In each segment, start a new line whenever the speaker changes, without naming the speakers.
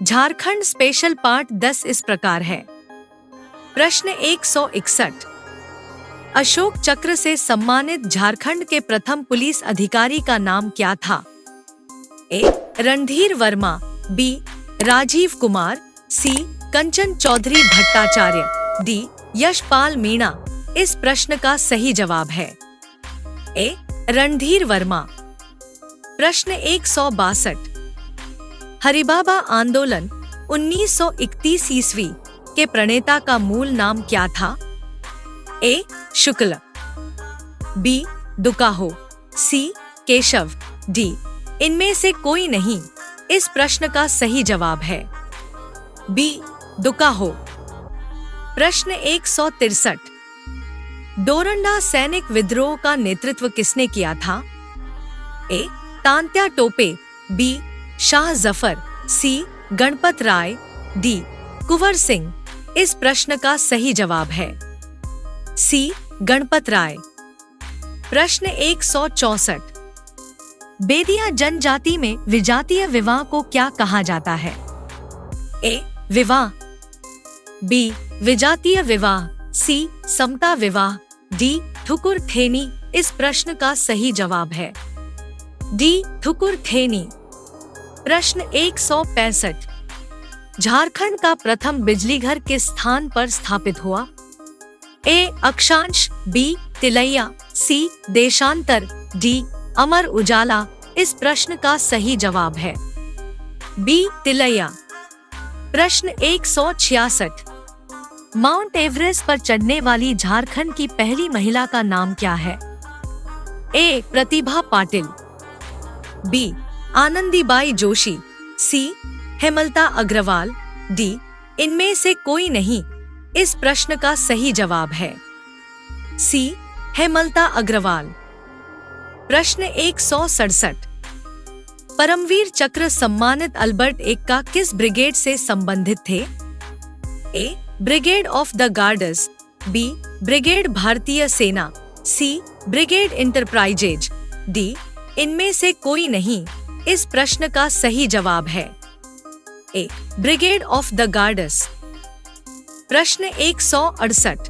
Jharkhand special part 10 इस प्रकार है। प्रश्न 161। अशोक चक्र से सम्मानित झारखंड के प्रथम पुलिस अधिकारी का नाम क्या था? ए. रणधीर वर्मा, बी. राजीव कुमार, सी. कंचन चौधरी भट्टाचार्य, डी. यशपाल मीणा। इस प्रश्न का सही जवाब है ए. रणधीर वर्मा। प्रश्न 162। हरिबाबा आंदोलन 1931 ईस्वी के प्रणेता का मूल नाम क्या था? ए. शुक्ल, बी. दुकाहो, सी. केशव, डी. इनमें से कोई नहीं। इस प्रश्न का सही जवाब है बी. दुकाहो। प्रश्न 163। डोरंडा सैनिक विद्रोह का नेतृत्व किसने किया था? ए. तांत्या टोपे, बी. शाह जफर, सी. गणपत राय, डी. कुंवर सिंह। इस प्रश्न का सही जवाब है सी. गणपत राय। प्रश्न 164। बेदिया जनजाति में विजातीय विवाह को क्या कहा जाता है? ए. विवाह, बी. विजातीय विवाह, सी. समता विवाह, डी. ठुकुर थेनी। इस प्रश्न का सही जवाब है डी. ठुकुर थेनी। प्रश्न 165। झारखंड का प्रथम बिजलीघर किस स्थान पर स्थापित हुआ? ए. अक्षांश, बी. तिलैया, सी. देशांतर, डी. अमर उजाला। इस प्रश्न का सही जवाब है बी. तिलैया। प्रश्न 166। माउंट एवरेस्ट पर चढ़ने वाली झारखंड की पहली महिला का नाम क्या है? ए. प्रतिभा पाटिल, बी. आनंदीबाई जोशी, सी. हेमलता अग्रवाल, डी. इनमें से कोई नहीं। इस प्रश्न का सही जवाब है सी. हेमलता अग्रवाल। प्रश्न 167। परमवीर चक्र सम्मानित अल्बर्ट एक्का किस ब्रिगेड से संबंधित थे? A. Brigade of the guards, B. Brigade भारतीय सेना, सी. Brigade enterprises, D. इनमें से कोई नहीं। इस प्रश्न का सही जवाब है A. Brigade of the guards. प्रश्न 168।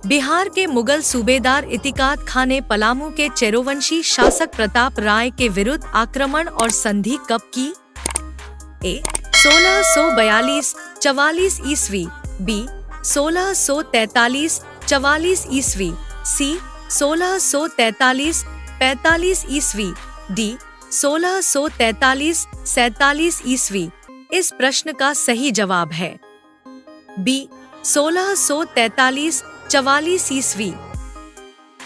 बिहार के मुगल सूबेदार इतिकाद खान ने पलामू के चेरोवंशी शासक प्रताप राय के विरुद्ध आक्रमण और संधि कब की? ए. 1642-44 ईस्वी, बी. 1643-44 ईस्वी, सी. 1643-45 ईस्वी, डी. 1643-47 ईस्वी। इस प्रश्न का सही जवाब है बी. 1643-44 ईस्वी।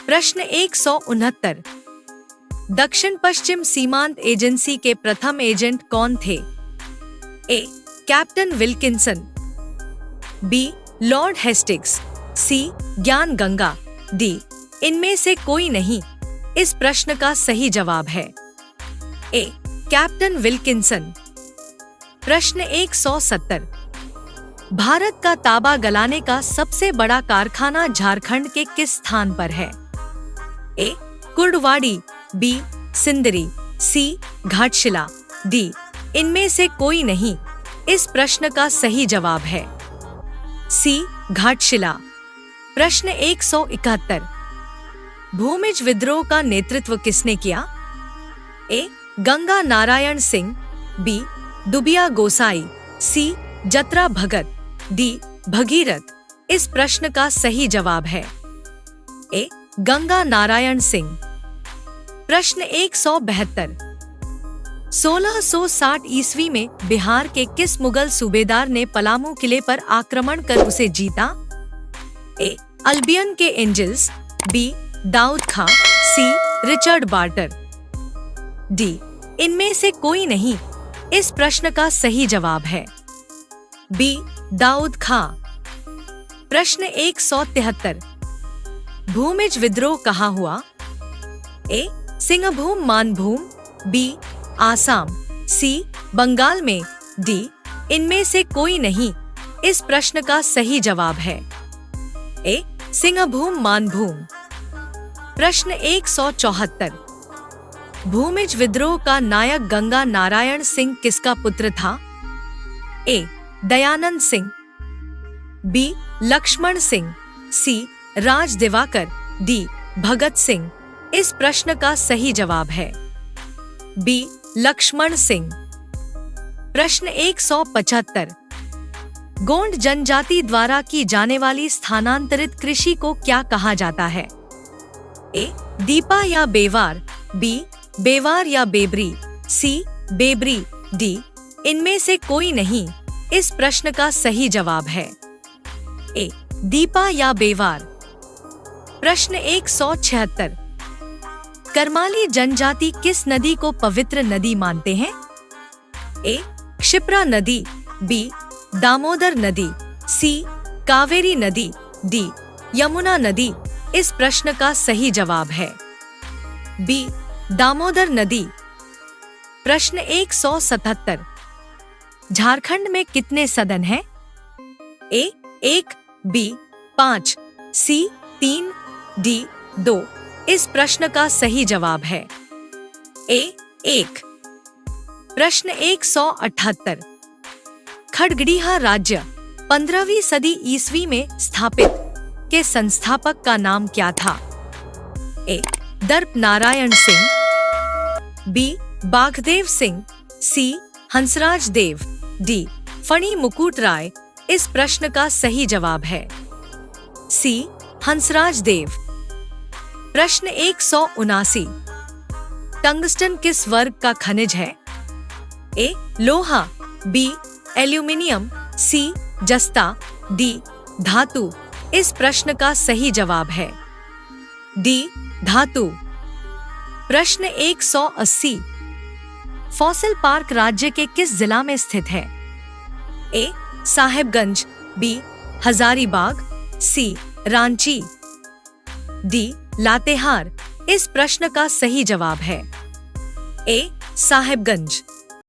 प्रश्न 169। दक्षिण पश्चिम सीमांत एजेंसी के प्रथम एजेंट कौन थे? A. Captain Wilkinson, B. Lord Hastings, C. Gyan Ganga, D. इनमें से कोई नहीं। इस प्रश्न का सही जवाब है ए. Captain Wilkinson. प्रश्न 170। भारत का तांबा गलाने का सबसे बड़ा कारखाना झारखंड के किस स्थान पर है? ए. कुर्डवाड़ी, बी. सिंदरी, सी. घाटशिला, डी. इनमें से कोई नहीं। इस प्रश्न का सही जवाब है सी. घाटशिला। प्रश्न 171। भूमिज विद्रोह का नेतृत्व किसने किया? ए. गंगा नारायण सिंह, बी. दुबिया गोसाई, सी. जतरा भगत, डी. भगीरथ। इस प्रश्न का सही जवाब है ए. गंगा नारायण सिंह। प्रश्न 172। 1660 ईस्वी में बिहार के किस मुगल सूबेदार ने पलामू किले पर आक्रमण कर उसे जीता? ए. अल्बियन के angels, B. Daud Khan, C. Richard Barter, D. इनमें से कोई नहीं। इस प्रश्न का सही जवाब है बी. दाऊद खां। प्रश्न 173। भूमिज विद्रोह कहाँ हुआ? ए. सिंहभूम मानभूम, बी. आसाम, सी. बंगाल में, डी. इनमें से कोई नहीं। इस प्रश्न का सही जवाब है ए. सिंहभूम मानभूम। प्रश्न 174। भूमिज विद्रोह का नायक गंगा नारायण सिंह किसका पुत्र था? ए. दयानंद सिंह, बी. लक्ष्मण सिंह, सी. राज दिवाकर, डी. भगत सिंह। इस प्रश्न का सही जवाब है बी. लक्ष्मण सिंह। प्रश्न 175। गोंड जनजाति द्वारा की जाने वाली स्थानांतरित कृषि को क्या कहा जाता है? ए. दीपा या बेवार, बी. बेवार या बेबरी, सी. बेबरी, डी. इनमें से कोई नहीं। इस प्रश्न का सही जवाब है ए. दीपा या बेवार। प्रश्न 176। करमाली जनजाति किस नदी को पवित्र नदी मानते हैं? ए. क्षिप्रा नदी, बी. दामोदर नदी, सी. कावेरी नदी, डी. यमुना नदी। इस प्रश्न का सही जवाब है बी. दामोदर नदी। प्रश्न 177। झारखंड में कितने सदन हैं? ए. 1, बी. 5, सी. 3, डी. 2। इस प्रश्न का सही जवाब है ए. 1। प्रश्न 178। खड़गड़िया राज्य 15वीं सदी ईस्वी में स्थापित के संस्थापक का नाम क्या था? ए. दर्प नारायण सिंह, बी. बाघदेव सिंह, सी. हंसराज देव, डी. फणी मुकुट राय। इस प्रश्न का सही जवाब है सी. हंसराज देव। प्रश्न 179। टंगस्टन किस वर्ग का खनिज है? ए. लोहा, बी. एल्यूमिनियम, सी. जस्ता, डी. धातु। इस प्रश्न का सही जवाब है डी. धातु। प्रश्न 180। फॉसिल पार्क राज्य के किस जिला में स्थित है? ए. साहेबगंज, बी. हजारीबाग, सी. रांची, डी. लातेहार। इस प्रश्न का सही जवाब है ए. साहेबगंज।